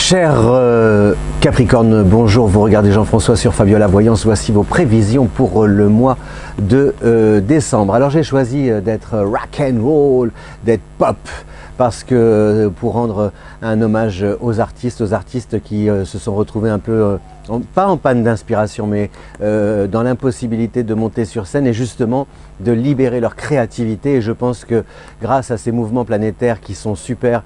Cher Capricorne, bonjour, vous regardez Jean-François sur Fabiola Voyance, voici vos prévisions pour le mois de décembre. Alors j'ai choisi d'être rock and roll, d'être pop, parce que pour rendre un hommage aux artistes qui se sont retrouvés un peu, pas en panne d'inspiration, mais dans l'impossibilité de monter sur scène et justement de libérer leur créativité. Et je pense que grâce à ces mouvements planétaires qui sont super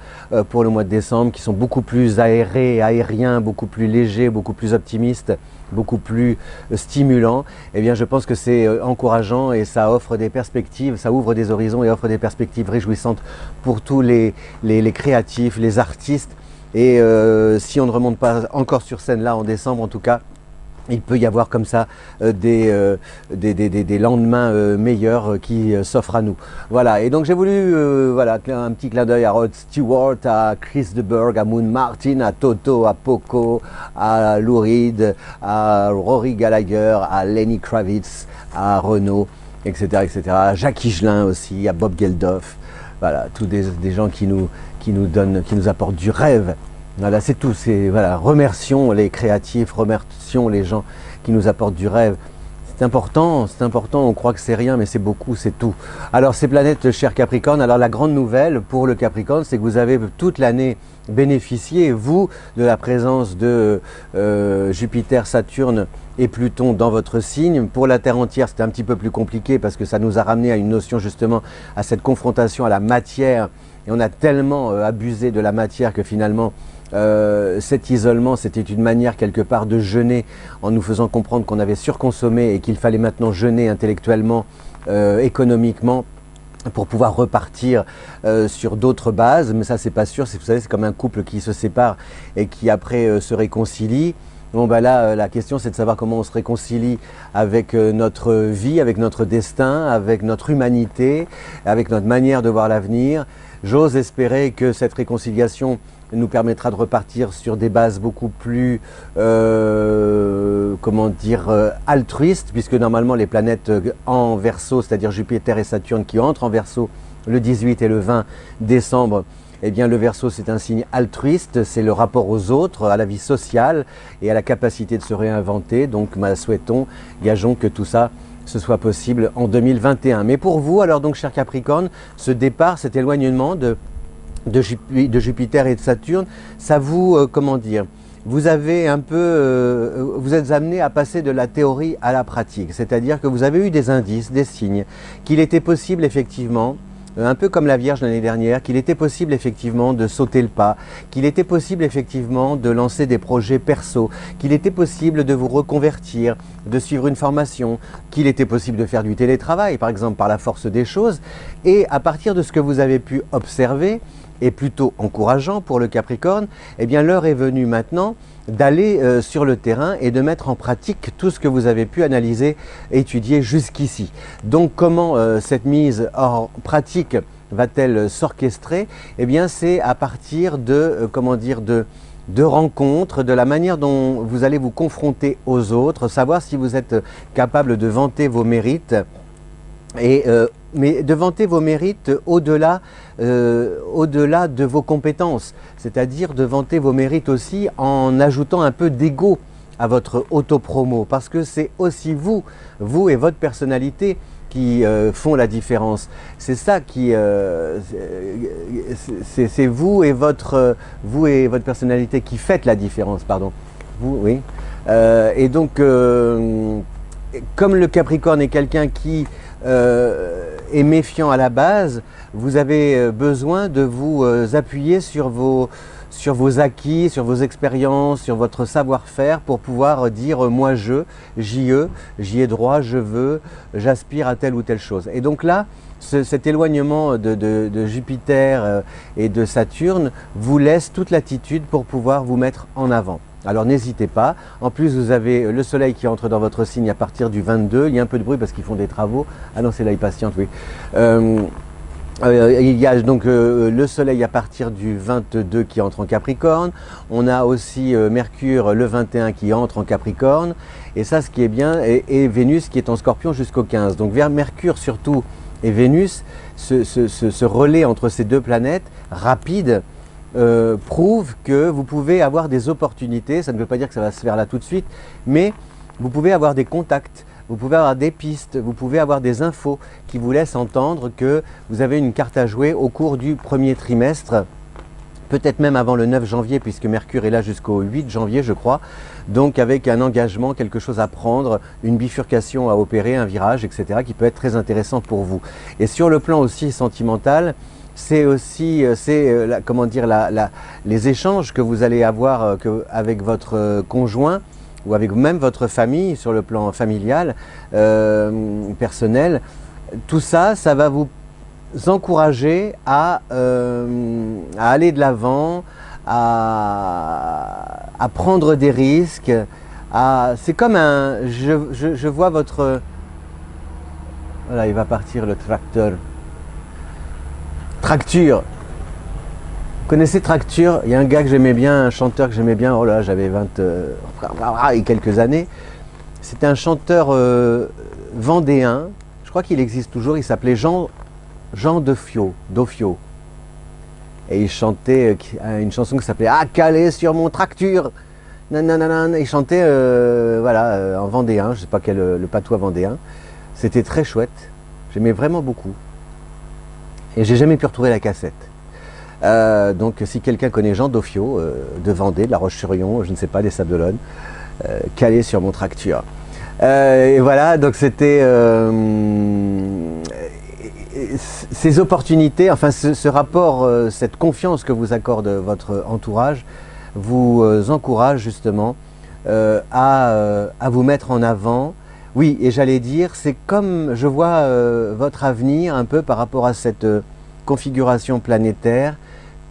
pour le mois de décembre, qui sont beaucoup plus aériens, beaucoup plus légers, beaucoup plus optimistes, beaucoup plus stimulant, eh bien je pense que c'est encourageant et ça offre des perspectives, ça ouvre des horizons et offre des perspectives réjouissantes pour tous les créatifs, les artistes. Et si on ne remonte pas encore sur scène là en décembre, en tout cas, il peut y avoir comme ça des lendemains meilleurs qui s'offrent à nous. Voilà, et donc j'ai voulu voilà, un petit clin d'œil à Rod Stewart, à Chris de Burgh, à Moon Martin, à Toto, à Poco, à Lou Reed, à Rory Gallagher, à Lenny Kravitz, à Renaud, etc., etc., à Jacques Higelin aussi, à Bob Geldof. Voilà, tous des gens qui nous donnent, qui nous apportent du rêve. Voilà, c'est tout. Voilà, remercions les créatifs, remercions les gens qui nous apportent du rêve. C'est important, on croit que c'est rien, mais c'est beaucoup, c'est tout. Alors ces planètes, cher Capricorne, alors la grande nouvelle pour le Capricorne, c'est que vous avez toute l'année bénéficié, vous, de la présence de Jupiter, Saturne et Pluton dans votre signe. Pour la Terre entière, c'était un petit peu plus compliqué parce que ça nous a ramené à une notion justement, à cette confrontation à la matière. Et on a tellement abusé de la matière que finalement, cet isolement, c'était une manière quelque part de jeûner en nous faisant comprendre qu'on avait surconsommé et qu'il fallait maintenant jeûner intellectuellement, économiquement, pour pouvoir repartir sur d'autres bases. Mais ça, c'est pas sûr. Vous savez, c'est comme un couple qui se sépare et qui après se réconcilie. Bon, bah là, la question, c'est de savoir comment on se réconcilie avec notre vie, avec notre destin, avec notre humanité, avec notre manière de voir l'avenir. J'ose espérer que cette réconciliation nous permettra de repartir sur des bases beaucoup plus, comment dire, altruistes, puisque normalement les planètes en Verseau, c'est-à-dire Jupiter et Saturne qui entrent en Verseau le 18 et le 20 décembre, eh bien le Verseau c'est un signe altruiste, c'est le rapport aux autres, à la vie sociale et à la capacité de se réinventer. Donc souhaitons, gageons que tout ça ce soit possible en 2021. Mais pour vous, alors donc cher Capricorne, ce départ, cet éloignement de Jupiter et de Saturne, ça vous, comment dire, vous avez un peu, vous êtes amené à passer de la théorie à la pratique. C'est-à-dire que vous avez eu des indices, des signes, qu'il était possible effectivement, un peu comme la Vierge l'année dernière, qu'il était possible effectivement de sauter le pas, qu'il était possible effectivement de lancer des projets perso, qu'il était possible de vous reconvertir, de suivre une formation, qu'il était possible de faire du télétravail, par exemple, par la force des choses. Et à partir de ce que vous avez pu observer, et plutôt encourageant pour le Capricorne, eh bien l'heure est venue maintenant d'aller sur le terrain et de mettre en pratique tout ce que vous avez pu analyser, étudier jusqu'ici. Donc comment cette mise en pratique va-t-elle s'orchestrer? Eh bien c'est à partir de, comment dire, de rencontres, de la manière dont vous allez vous confronter aux autres, savoir si vous êtes capable de vanter vos mérites, et mais de vanter vos mérites au-delà de vos compétences, c'est-à-dire de vanter vos mérites aussi en ajoutant un peu d'ego à votre auto-promo, parce que c'est aussi vous et votre personnalité qui font la différence. C'est ça qui, c'est vous et votre personnalité qui faites la différence, pardon. Vous, oui. Et donc, comme le Capricorne est quelqu'un qui est méfiant à la base, vous avez besoin de vous appuyer sur vos acquis, sur vos expériences, sur votre savoir-faire pour pouvoir dire moi j'y ai droit, je veux, j'aspire à telle ou telle chose. Et donc là, cet éloignement de Jupiter et de Saturne vous laisse toute latitude pour pouvoir vous mettre en avant. Alors n'hésitez pas, en plus vous avez le soleil qui entre dans votre signe à partir du 22, il y a un peu de bruit parce qu'ils font des travaux, ah non c'est là il patiente, oui. Il y a donc le soleil à partir du 22 qui entre en Capricorne, on a aussi Mercure le 21 qui entre en Capricorne, et ça ce qui est bien, et Vénus qui est en Scorpion jusqu'au 15, donc vers Mercure surtout et Vénus, ce relais entre ces deux planètes rapide, prouve que vous pouvez avoir des opportunités. Ça ne veut pas dire que ça va se faire là tout de suite, mais vous pouvez avoir des contacts, vous pouvez avoir des pistes, vous pouvez avoir des infos qui vous laissent entendre que vous avez une carte à jouer au cours du premier trimestre, peut-être même avant le 9 janvier, puisque Mercure est là jusqu'au 8 janvier, je crois. Donc avec un engagement, quelque chose à prendre, une bifurcation à opérer, un virage, etc., qui peut être très intéressant pour vous. Et sur le plan aussi sentimental, c'est aussi comment dire, les échanges que vous allez avoir avec votre conjoint ou avec même votre famille sur le plan familial, personnel. Tout ça, ça va vous encourager à aller de l'avant, à prendre des risques. C'est comme un... Je vois votre... Voilà, il va partir le tracteur. Tracture. Vous connaissez Tracture? Il y a un gars que j'aimais bien, un chanteur que j'aimais bien. Oh là, j'avais 20 et quelques années. C'était un chanteur vendéen. Je crois qu'il existe toujours. Il s'appelait Jean Dofio. Et il chantait une chanson qui s'appelait « Ah, calé sur mon tracture !» Nanana. Il chantait voilà, en vendéen, je ne sais pas quel le patois vendéen. C'était très chouette. J'aimais vraiment beaucoup. Et j'ai jamais pu retrouver la cassette. Donc si quelqu'un connaît Jean Dofio, de Vendée, de La Roche-sur-Yon, je ne sais pas, des Sables-d'Olonne, calé sur mon tracture. Et voilà, donc c'était ces opportunités, enfin ce rapport, cette confiance que vous accorde votre entourage, vous encourage justement à vous mettre en avant. Oui, et j'allais dire, c'est comme je vois votre avenir un peu par rapport à cette configuration planétaire,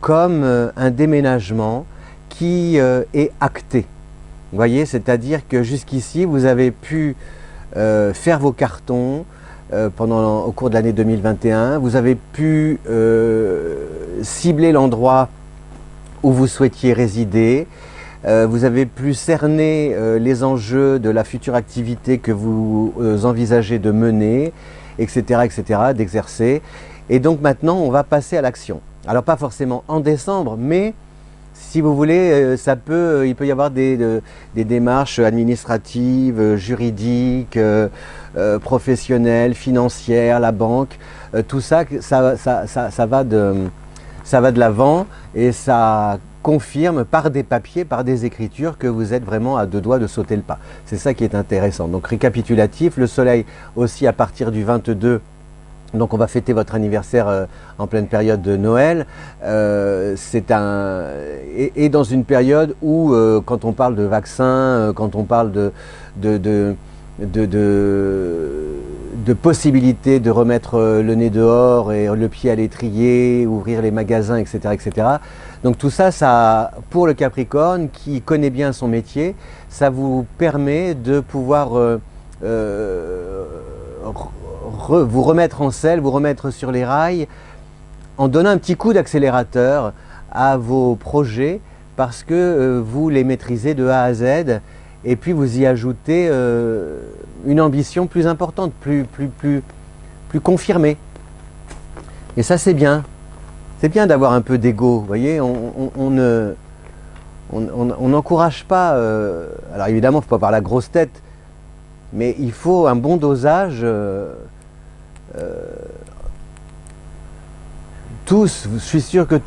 comme un déménagement qui est acté. Vous voyez, c'est-à-dire que jusqu'ici, vous avez pu faire vos cartons au cours de l'année 2021. Vous avez pu cibler l'endroit où vous souhaitiez résider. Vous avez pu cerner les enjeux de la future activité que vous envisagez de mener, etc., d'exercer. Et donc maintenant, on va passer à l'action. Alors pas forcément en décembre, mais si vous voulez, il peut y avoir des démarches administratives, juridiques, professionnelles, financières, la banque. Tout ça, ça va de l'avant et ça confirme par des papiers, par des écritures que vous êtes vraiment à deux doigts de sauter le pas. C'est ça qui est intéressant. Donc récapitulatif, le soleil aussi à partir du 22, donc on va fêter votre anniversaire en pleine période de Noël. Et dans une période où quand on parle de vaccins, quand on parle de possibilités de remettre le nez dehors et le pied à l'étrier, ouvrir les magasins, etc., etc. Donc tout ça, pour le Capricorne qui connaît bien son métier, ça vous permet de pouvoir vous remettre en selle, vous remettre sur les rails, en donnant un petit coup d'accélérateur à vos projets parce que vous les maîtrisez de A à Z et puis vous y ajoutez une ambition plus importante, plus confirmée. Et ça c'est bien. C'est bien d'avoir un peu d'ego, vous voyez, on n'encourage pas, alors évidemment il ne faut pas avoir la grosse tête, mais il faut un bon dosage. Tous, je suis sûr que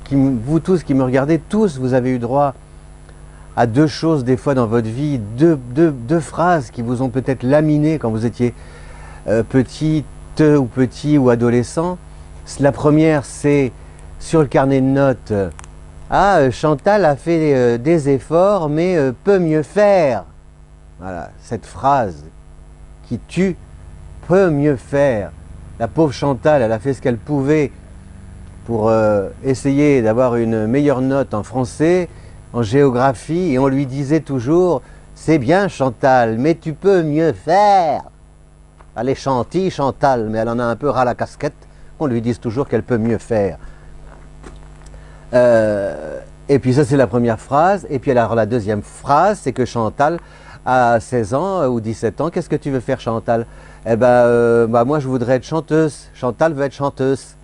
vous tous qui me regardez, tous vous avez eu droit à deux choses des fois dans votre vie, deux phrases qui vous ont peut-être laminé quand vous étiez petite ou petit ou adolescent. La première, c'est sur le carnet de notes. Ah, Chantal a fait des efforts, mais peut mieux faire. Voilà, cette phrase qui tue, peut mieux faire. La pauvre Chantal, elle a fait ce qu'elle pouvait pour essayer d'avoir une meilleure note en français, en géographie, et on lui disait toujours « C'est bien Chantal, mais tu peux mieux faire !» Elle est gentille Chantal, mais elle en a un peu ras la casquette. On lui dise toujours qu'elle peut mieux faire. Et puis ça c'est la première phrase. Et puis alors la deuxième phrase, c'est que Chantal a 16 ans ou 17 ans. Qu'est-ce que tu veux faire Chantal? Eh ben, moi je voudrais être chanteuse. Chantal veut être chanteuse.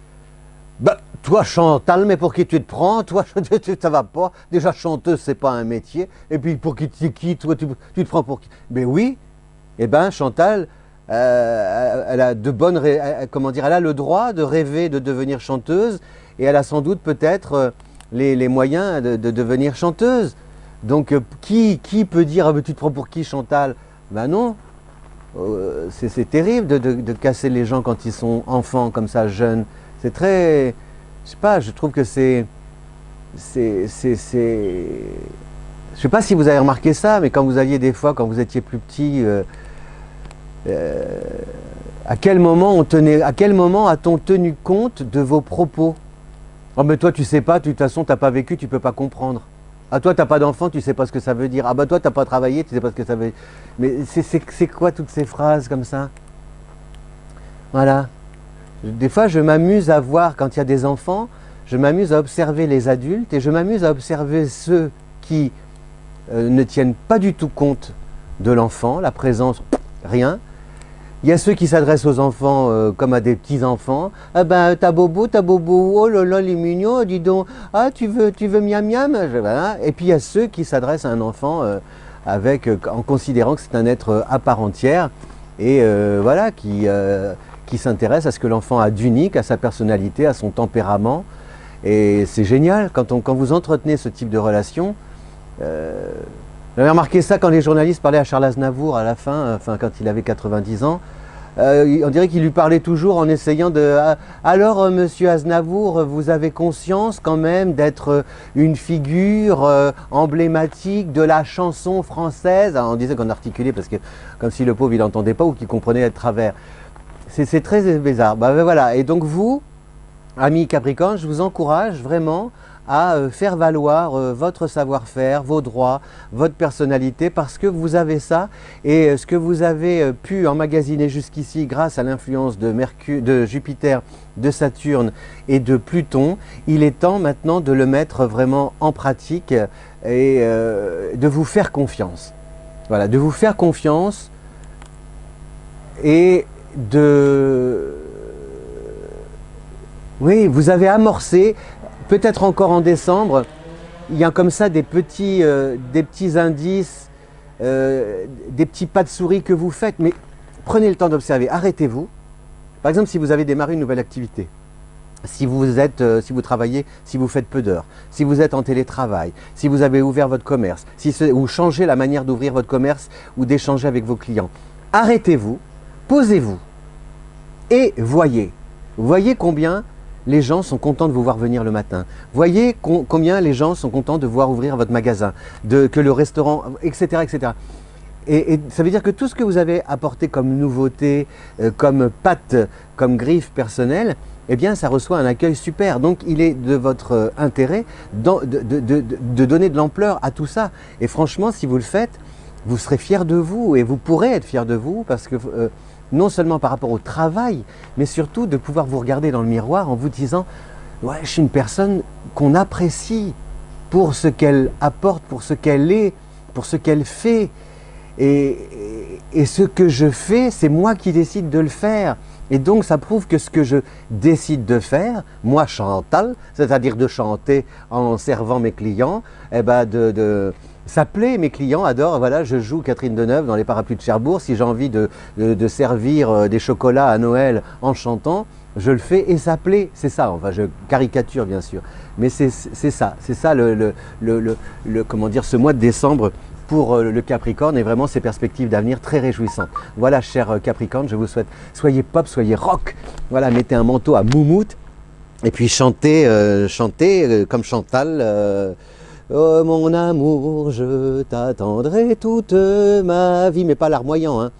Bah, toi Chantal, mais pour qui tu te prends? Toi, ça va pas. Déjà chanteuse, c'est pas un métier. Et puis pour qui toi, tu te prends pour qui? Ben oui. Eh ben Chantal, elle a de bonnes, comment dire, elle a le droit de rêver de devenir chanteuse et elle a sans doute peut-être les moyens de devenir chanteuse. Donc qui peut dire ah, ben, tu te prends pour qui Chantal? Ben non. C'est terrible de casser les gens quand ils sont enfants comme ça, jeunes. C'est très, je sais pas, je trouve que je sais pas si vous avez remarqué ça, mais quand vous aviez des fois, quand vous étiez plus petit, à quel moment a-t-on tenu compte de vos propos? Oh mais toi tu sais pas, de toute façon t'as pas vécu, tu peux pas comprendre. Ah toi t'as pas d'enfant, tu sais pas ce que ça veut dire. Ah bah toi t'as pas travaillé, tu sais pas ce que ça veut dire. Mais c'est quoi toutes ces phrases comme ça? Voilà. Des fois je m'amuse à voir quand il y a des enfants, je m'amuse à observer les adultes et je m'amuse à observer ceux qui ne tiennent pas du tout compte de l'enfant, la présence, rien. Il y a ceux qui s'adressent aux enfants comme à des petits-enfants. Ah ben, t'as bobo, oh là là, il est mignon, dis donc. Ah, tu veux miam miam? Voilà. Et puis il y a ceux qui s'adressent à un enfant en considérant que c'est un être à part entière et voilà, qui s'intéresse à ce que l'enfant a d'unique, à sa personnalité, à son tempérament. Et c'est génial, quand vous entretenez ce type de relation. J'avais remarqué ça quand les journalistes parlaient à Charles Aznavour à la fin, quand il avait 90 ans. On dirait qu'il lui parlait toujours en essayant de... Alors, monsieur Aznavour, vous avez conscience quand même d'être une figure emblématique de la chanson française. Alors, on disait qu'on articulait parce que comme si le pauvre il n'entendait pas ou qu'il comprenait de travers. C'est très bizarre. Ben voilà. Et donc vous, amis Capricorne, je vous encourage vraiment à faire valoir votre savoir-faire, vos droits, votre personnalité, parce que vous avez ça et ce que vous avez pu emmagasiner jusqu'ici grâce à l'influence de Jupiter, de Saturne et de Pluton, il est temps maintenant de le mettre vraiment en pratique et de vous faire confiance. Voilà, de vous faire confiance et de... Oui, vous avez amorcé, peut-être encore en décembre, il y a comme ça des petits indices, des petits pas de souris que vous faites, mais prenez le temps d'observer, arrêtez-vous. Par exemple, si vous avez démarré une nouvelle activité, si vous travaillez, si vous faites peu d'heures, si vous êtes en télétravail, si vous avez ouvert votre commerce, ou changez la manière d'ouvrir votre commerce ou d'échanger avec vos clients, arrêtez-vous, posez-vous et voyez. Voyez combien les gens sont contents de vous voir venir le matin. Voyez combien les gens sont contents de voir ouvrir votre magasin, que le restaurant, etc. etc. Et ça veut dire que tout ce que vous avez apporté comme nouveauté, comme patte, comme griffe personnelle, eh bien ça reçoit un accueil super. Donc il est de votre intérêt de donner de l'ampleur à tout ça. Et franchement, si vous le faites, vous serez fiers de vous et vous pourrez être fiers de vous parce que... non seulement par rapport au travail, mais surtout de pouvoir vous regarder dans le miroir en vous disant « Ouais, je suis une personne qu'on apprécie pour ce qu'elle apporte, pour ce qu'elle est, pour ce qu'elle fait. Et ce que je fais, c'est moi qui décide de le faire. Et donc, ça prouve que ce que je décide de faire, moi Chantal, c'est-à-dire de chanter en servant mes clients, eh ben ça plaît, mes clients adorent, voilà, je joue Catherine Deneuve dans les parapluies de Cherbourg, si j'ai envie de servir des chocolats à Noël en chantant, je le fais et ça plaît, c'est ça, enfin je caricature bien sûr, mais c'est ça comment dire, ce mois de décembre pour le Capricorne et vraiment ces perspectives d'avenir très réjouissantes. Voilà, cher Capricorne, je vous souhaite, soyez pop, soyez rock, voilà, mettez un manteau à moumoute et puis chantez, comme Chantal, oh mon amour, je t'attendrai toute ma vie, mais pas larmoyant, hein.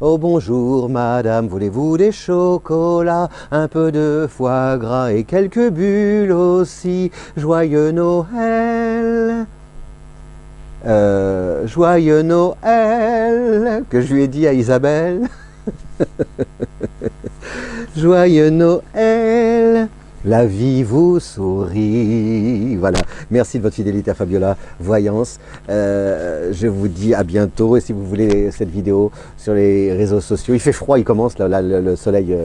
Oh bonjour madame, voulez-vous des chocolats, un peu de foie gras et quelques bulles aussi, joyeux Noël. Joyeux Noël, que je lui ai dit à Isabelle. Joyeux Noël. La vie vous sourit. Voilà. Merci de votre fidélité à Fabiola Voyance. Je vous dis à bientôt. Et si vous voulez cette vidéo sur les réseaux sociaux, il fait froid, il commence, là, le soleil,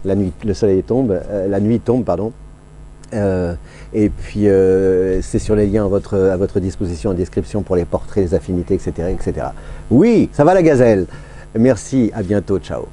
la nuit tombe, pardon. Et puis c'est sur les liens à votre disposition en description pour les portraits, les affinités, etc., etc. Oui, ça va la gazelle. Merci, à bientôt, ciao.